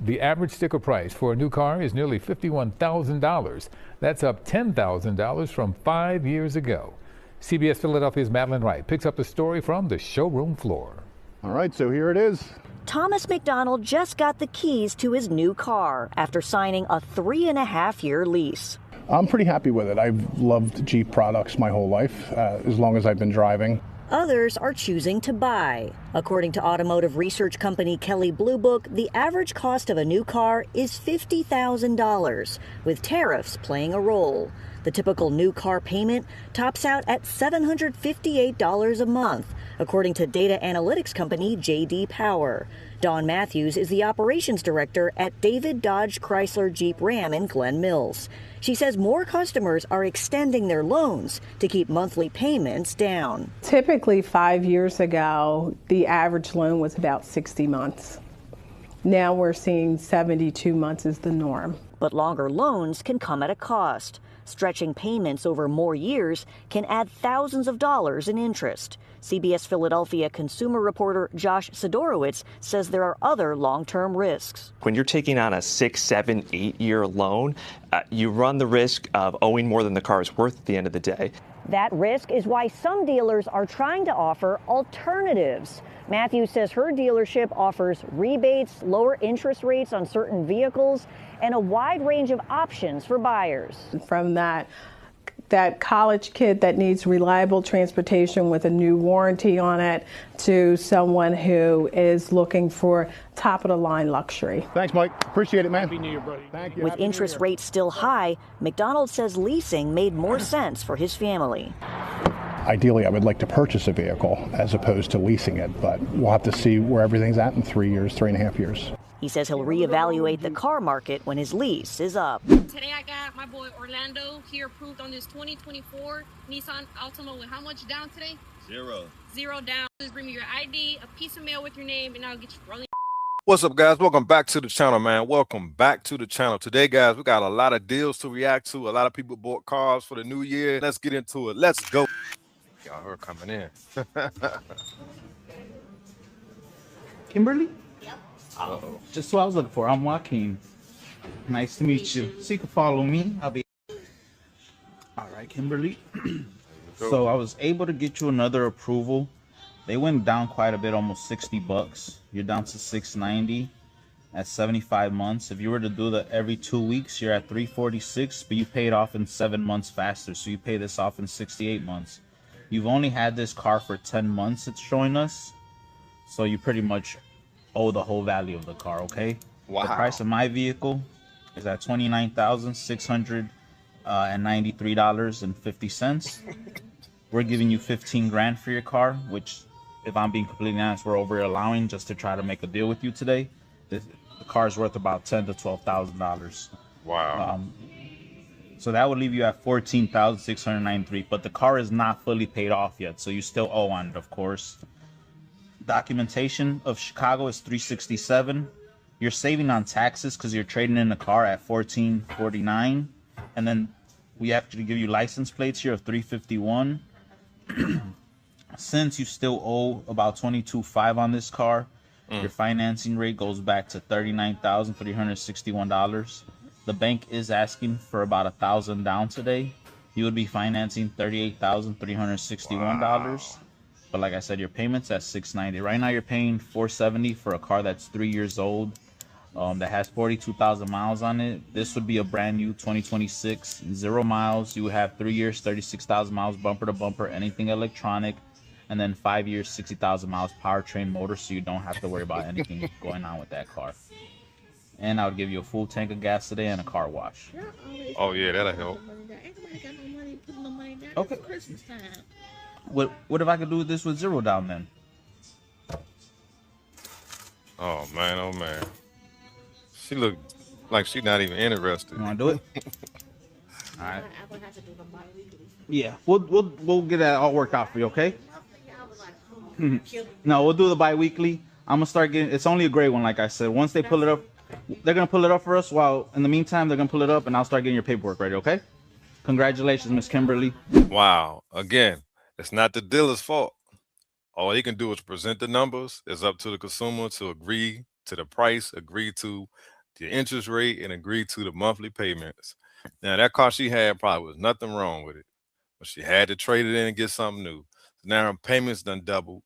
The average sticker price for a new car is nearly $51,000. That's up $10,000 from 5 years ago. CBS Philadelphia's Madeline Wright picks up the story from the showroom floor. All right, so here it is. Thomas McDonald just got the keys to his new car after signing a 3.5-year lease. I'm pretty happy with it. I've loved Jeep products my whole life, as long as I've been driving. Others are choosing to buy. According to automotive research company Kelley Blue Book, the average cost of a new car is $50,000, with tariffs playing a role. The typical new car payment tops out at $758 a month, according to data analytics company J.D. Power. Dawn Matthews is the operations director at David Dodge Chrysler Jeep Ram in Glen Mills. She says more customers are extending their loans to keep monthly payments down. Typically 5 years ago, the average loan was about 60 months. Now we're seeing 72 months is the norm. But longer loans can come at a cost. Stretching payments over more years can add thousands of dollars in interest. CBS Philadelphia consumer reporter Josh Sidorowicz says there are other long-term risks. When you're taking on a 6, 7, 8-year loan, you run the risk of owing more than the car is worth at the end of the day. That risk is why some dealers are trying to offer alternatives. Matthews says her dealership offers rebates, lower interest rates on certain vehicles, and a wide range of options for buyers. From that college kid that needs reliable transportation with a new warranty on it to someone who is looking for top-of-the-line luxury. Thanks, Mike. Appreciate it, man. Happy New Year, buddy. Thank you. With interest rates still high, McDonald says leasing made more sense for his family. Ideally, I would like to purchase a vehicle as opposed to leasing it, but we'll have to see where everything's at in 3 years, 3.5 years. He says he'll reevaluate the car market when his lease is up. Today I got my boy Orlando here approved on this 2024 Nissan Altima with how much down today? Zero down. Just bring me your ID, a piece of mail with your name, and I'll get you rolling. What's up, guys? Welcome back to the channel, man. Welcome back to the channel. Today, guys, we got a lot of deals to react to. A lot of people bought cars for the new year. Let's get into it. Let's go. Y'all heard coming in. Kimberly? Yep. Uh-oh. Just what I was looking for. I'm Joaquin. Nice to meet you. So you can follow me. I'll be. All right, Kimberly. So I was able to get you another approval. They went down quite a bit, almost $60. You're down to $690 at 75 months. If you were to do that every 2 weeks, you're at $346, but you pay it off in 7 months faster. So you pay this off in 68 months. You've only had this car for 10 months, it's showing us. So you pretty much owe the whole value of the car, okay? Wow. The price of my vehicle is at $29,693.50. We're giving you 15 grand for your car, which, if I'm being completely honest, we're over allowing just to try to make a deal with you today. The car is worth about $10,000 to $12,000. Wow. So that would leave you at $14,693, but the car is not fully paid off yet, so you still owe on it, of course. Documentation of Chicago is $367. You're saving on taxes because you're trading in the car at $1,449, and then we actually give you license plates here of $351. Since you still owe about $22,500 on this car, your financing rate goes back to $39,361. The bank is asking for about $1,000 down today. You would be financing $38,361. Wow. But like I said, your payment's at $690. Right now, you're paying $470 for a car that's 3 years old, that has 42,000 miles on it. This would be a brand new 2026, 0 miles. You would have 3 years, 36,000 miles, bumper to bumper, anything electronic, and then 5 years, 60,000 miles, powertrain motor, so you don't have to worry about anything going on with that car. And I would give you a full tank of gas today and a car wash. Oh yeah, that'll help. Okay. What if I could do this with 0 down then? Oh man. She looked like she's not even interested. You wanna do it? All right. Yeah, we'll get that all worked out for you, okay? No, we'll do the bi-weekly. I'm gonna start getting. It's only a gray one, like I said. Once they pull it up, they're gonna pull it up for us. While in the meantime, they're gonna pull it up, and I'll start getting your paperwork ready, okay? Congratulations, Miss Kimberly. Wow. Again, it's not the dealer's fault. All he can do is present the numbers. It's up to the consumer to agree to the price, agreed to the interest rate, and agreed to the monthly payments. Now, that car she had probably was nothing wrong with it, but she had to trade it in and get something new. So now her payments done doubled,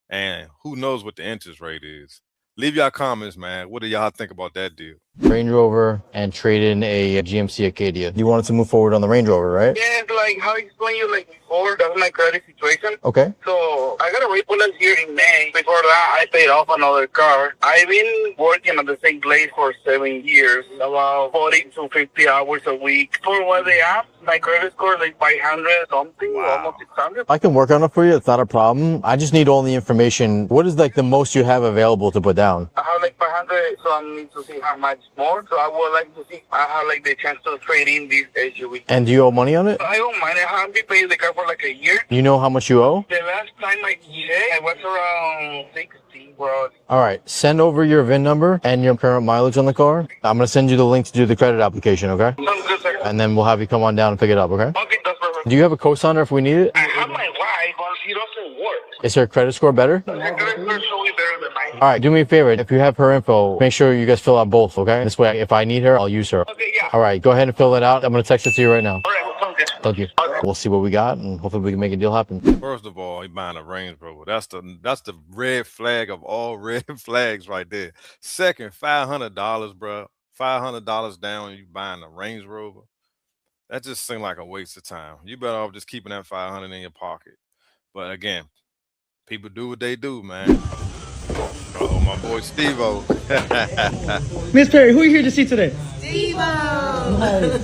and who knows what the interest rate is. Leave y'all comments, man. What do y'all think about that deal? Range Rover and trade in a GMC Acadia. You wanted to move forward on the Range Rover, right? Yeah, it's like how I explained you like before, that's my credit situation. Okay. So I got a refinance here in May. Before that, I paid off another car. I've been working at the same place for 7 years, about 40 to 50 hours a week. For what they have, my credit score is like 500 something, almost 600. I can work on it for you. It's not a problem. I just need all the information. What is like the most you have available to put down? I have like 500, so I need to see how much more. So I would like to see, I have like the chance to trade in this SUV. And do you owe money on it? I don't mind. I haven't been paying the car for like a year. You know how much you owe? The last time I checked, I was around 60, bro. All right. Send over your VIN number and your current mileage on the car. I'm going to send you the link to do the credit application, okay? Sounds good, sir. And then we'll have you come on down and pick it up, okay? Okay, that's perfect. Do you have a cosigner if we need it? I have my wife, but she doesn't work. Is her credit score better? Her credit score is surely better than mine. All right. Do me a favor. If you have her info, make sure you guys fill out both, okay? This way, if I need her, I'll use her. Okay, yeah. All right. Go ahead and fill it out. I'm going to text it to you right now. All right, sounds good. Thank you. Okay. We'll see what we got, and hopefully we can make a deal happen. First of all, he buying a Range Rover. That's the red flag of all red flags right there. Second, $500, bro. $500 down, you buying a Range Rover. That just seemed like a waste of time. You better off just keeping that $500 in your pocket. But again, people do what they do, man. Oh, my boy Steve-O. Miss Perry, who are you here to see today? Steve-O!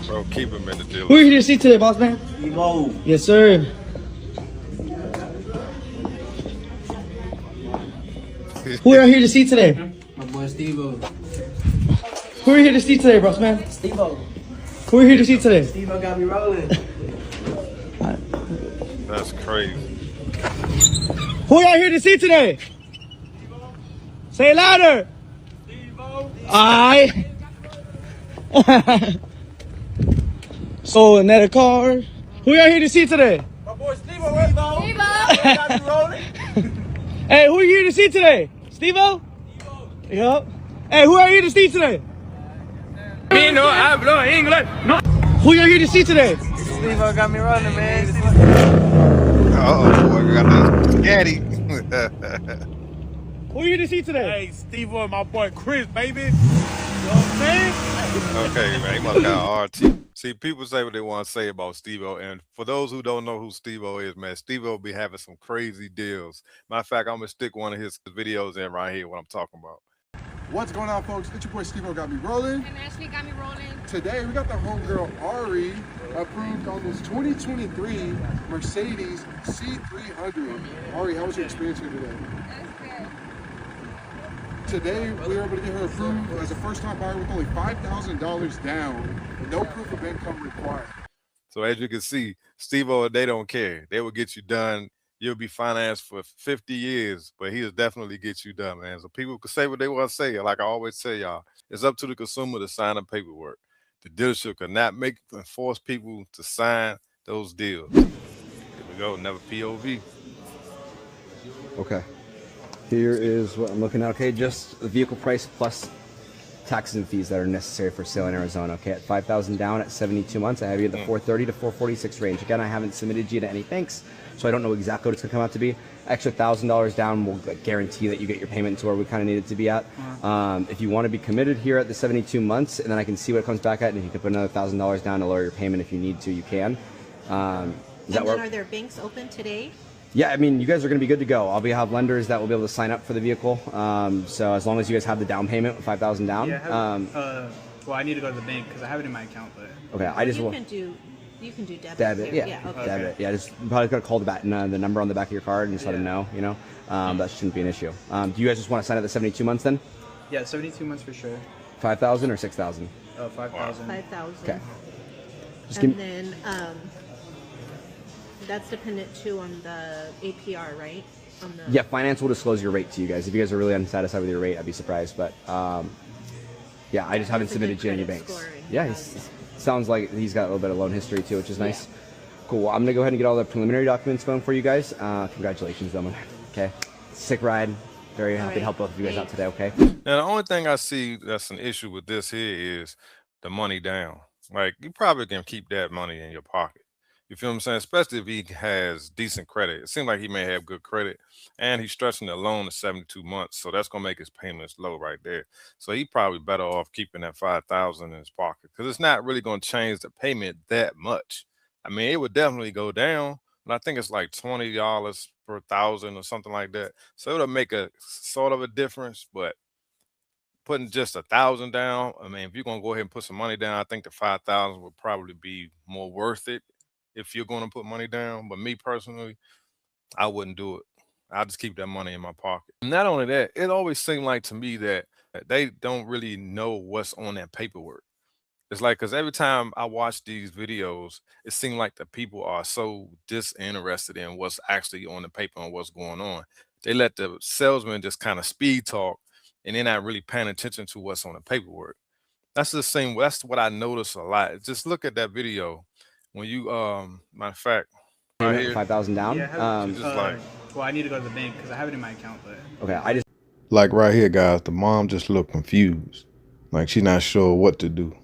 Bro, keep him in the deal. Who are you here to see today, boss man? Steve-O. Yes, sir. Who are you here to see today? My boy Steve-O. Who are you here to see today, boss man? Steve-O. Who are you here to see today? Steve-O got me rolling. That's crazy. Who y'all here to see today? Say it louder. Alright. So another car. Who y'all here to see today? My boy Steve-O. Steve-O got me rolling. Hey, who are you here to see today? Steve-O? Yup. Hey, who are you here to see today? Me no hablo English. No. Who y'all here to see today? Steve-O got me rolling, man. Uh-oh, boy, we got the caddy. Who you here to see today? Hey, Steve-O and my boy Chris, baby. You know what I'm saying? Okay, man, he must got RT. See, people say what they want to say about Steve-O, and for those who don't know who Steve-O is, man, Steve-O be having some crazy deals. Matter of fact, I'm going to stick one of his videos in right here, what I'm talking about. What's going on, folks? It's your boy Steve-O got me rolling. And Ashley got me rolling. Today, we got the homegirl Ari approved on this 2023 Mercedes C300. Ari, how was your experience here today? Today, we were able to get her approved as a first-time buyer with only $5,000 down, no proof of income required. So as you can see, Steve-O, they don't care. They will get you done. You'll be financed for 50 years, but he'll definitely get you done, man. So people can say what they want to say. Like I always say, y'all, it's up to the consumer to sign the paperwork. The dealership cannot make and force people to sign those deals. Here we go, never POV. Okay. Here is what I'm looking at. Okay, just the vehicle price plus taxes and fees that are necessary for sale in Arizona. Okay, at $5,000 down at 72 months, I have you at the 430 to 446 range. Again, I haven't submitted you to any banks, so I don't know exactly what it's going to come out to be. Extra $1,000 down will guarantee that you get your payment to where we kind of need it to be at. If you want to be committed here at the 72 months, and then I can see what it comes back at, and if you can put another $1,000 down to lower your payment if you need to, you can. Are there banks open today? Yeah, I mean, you guys are going to be good to go. I'll have lenders that will be able to sign up for the vehicle. So as long as you guys have the down payment, $5,000 down. Yeah, well, I need to go to the bank because I have it in my account. But okay, I just you can do debit. Debit, here. yeah, Okay. debit. Yeah, just you probably got to call the number on the back of your card and just let them know. You know, that shouldn't be an issue. Do you guys just want to sign up the 72 months then? yeah, 72 months for sure. 5,000 or 6,000? 5,000. 5,000. Okay. Just And then that's dependent too on the APR, right? On the Yeah, finance will disclose your rate to you guys. If you guys are really unsatisfied with your rate, I'd be surprised. But yeah, I just haven't submitted to any banks. Yeah, sounds like he's got a little bit of loan history too, which is nice. Cool. Well, I'm gonna go ahead and get all the preliminary documents going for you guys. Congratulations, gentlemen. Okay, sick ride. Very happy to help both of you guys out today, okay? Now, the only thing I see that's an issue with this here is the money down. Like, you probably can keep that money in your pocket. You feel what I'm saying? Especially if he has decent credit. It seems like he may have good credit, and he's stretching the loan to 72 months. So that's going to make his payments low right there. So he probably better off keeping that $5,000 in his pocket because it's not really going to change the payment that much. I mean, it would definitely go down, but I think it's like $20 per thousand or something like that. So it'll make a sort of a difference, but putting just 1,000 down, I mean, if you're going to go ahead and put some money down, I think the 5,000 would probably be more worth it if you're going to put money down. But me personally, I wouldn't do it. I'll just keep that money in my pocket. Not only that, it always seemed like to me that they don't really know what's on that paperwork. It's like, because every time I watch these videos, it seems like the people are so disinterested in what's actually on the paper and what's going on. They let the salesman just kind of speed talk, and they're not really paying attention to what's on the paperwork. That's the same. That's what I notice a lot. Just look at that video. When you, matter of fact, right here, 5,000 down. Yeah, just like, well, I need to go to the bank because I have it in my account, but Okay, I just Like right here, guys, the mom just looked confused. Like she's not sure what to do.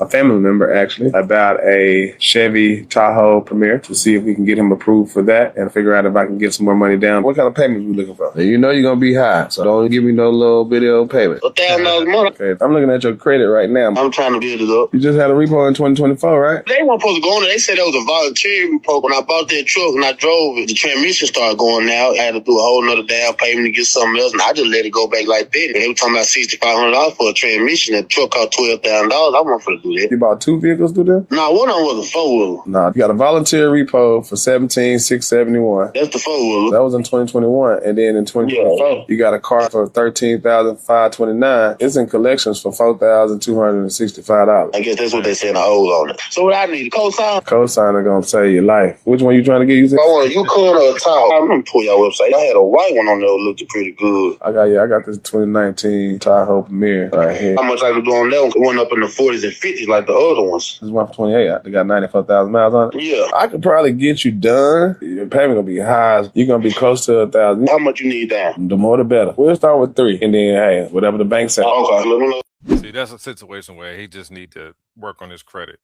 A family member actually about a Chevy Tahoe Premier to see if we can get him approved for that and figure out if I can get some more money down. What kind of payment are you looking for? You know you're gonna be high, so don't give me no little video payment. $1,000 a month. Okay, I'm looking at your credit right now. I'm trying to build it up. You just had a repo in 2024, right? They weren't supposed to go on there. They said it was a voluntary repo. When I bought that truck and I drove it, the transmission started going out. I had to do a whole nother down payment to get something else, and I just let it go back like that. And they were talking about $6,500 for a transmission. That truck cost $12,000. I wasn't going to do that. You bought two vehicles through there? No, one of them was a four-wheeler. No, you got a voluntary repo for $17,671. That's the four-wheeler. That was in 2021, and then in 2024, you got a car for $13,529. It's in collections for $4,265. I guess that's what they said in the hold on it. So what I need, a cosign? Cosigner gonna save your life. Which one you trying to get? You I want a Yukon or a Tahoe. I'm gonna pull your website. I had a white one on there that looked pretty good. I got this 2019 Tahoe Premier right here. How much I could do on that one? It went up in the 40s and 50s like the other ones. This one for 28. They got 94,000 miles on it. Yeah. I could probably get you done. Your payment gonna be high. You're gonna be close to 1,000. How much you need down? The more the better. We'll start with 3, and then hey, whatever the bank says. Okay, let me know. see, that's a situation where he just need to work on his credit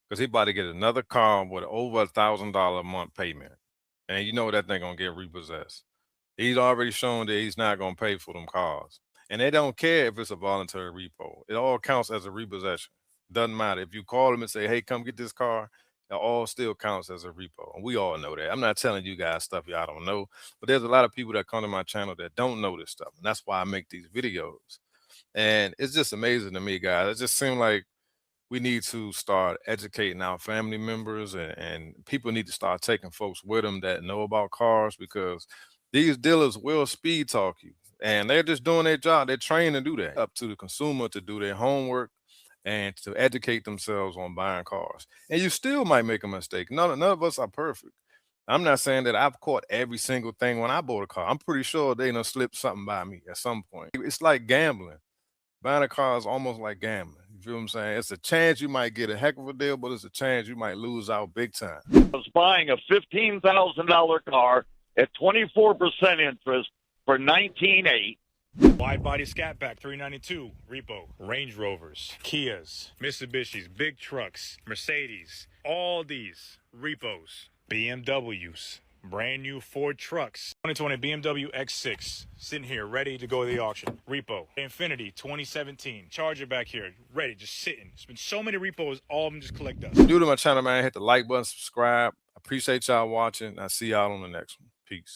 because he about to get another car with over $1,000 a month payment, and you know that thing gonna get repossessed. He's already shown that he's not gonna pay for them cars, and they don't care if it's a voluntary repo. It all counts as a repossession. Doesn't matter if you call them and say, "Hey, come get this car." It all still counts as a repo, and we all know that. I'm not telling you guys stuff y'all don't know, but there's a lot of people that come to my channel that don't know this stuff, and that's why I make these videos. And it's just amazing to me, guys. It just seems like we need to start educating our family members, and people need to start taking folks with them that know about cars, because these dealers will speed talk you, and they're just doing their job. They're trained to do that. Up to the consumer to do their homework and to educate themselves on buying cars. And you still might make a mistake. None of us are perfect. I'm not saying that I've caught every single thing when I bought a car. I'm pretty sure they done slipped something by me at some point. It's like gambling. Buying a car is almost like gambling. You feel what I'm saying? It's a chance you might get a heck of a deal, but it's a chance you might lose out big time. I was buying a $15,000 car at 24% interest for $19,800. Wide body Scat Pack 392, repo, Range Rovers, Kias, Mitsubishis, big trucks, Mercedes, all these repos, BMWs, brand new Ford trucks, 2020 BMW X6, sitting here ready to go to the auction, repo, Infiniti 2017, Charger back here, ready, just sitting. It's been so many repos, all of them just collect dust. New to my channel, man, hit the like button, subscribe. I appreciate y'all watching. I'll see y'all on the next one. Peace.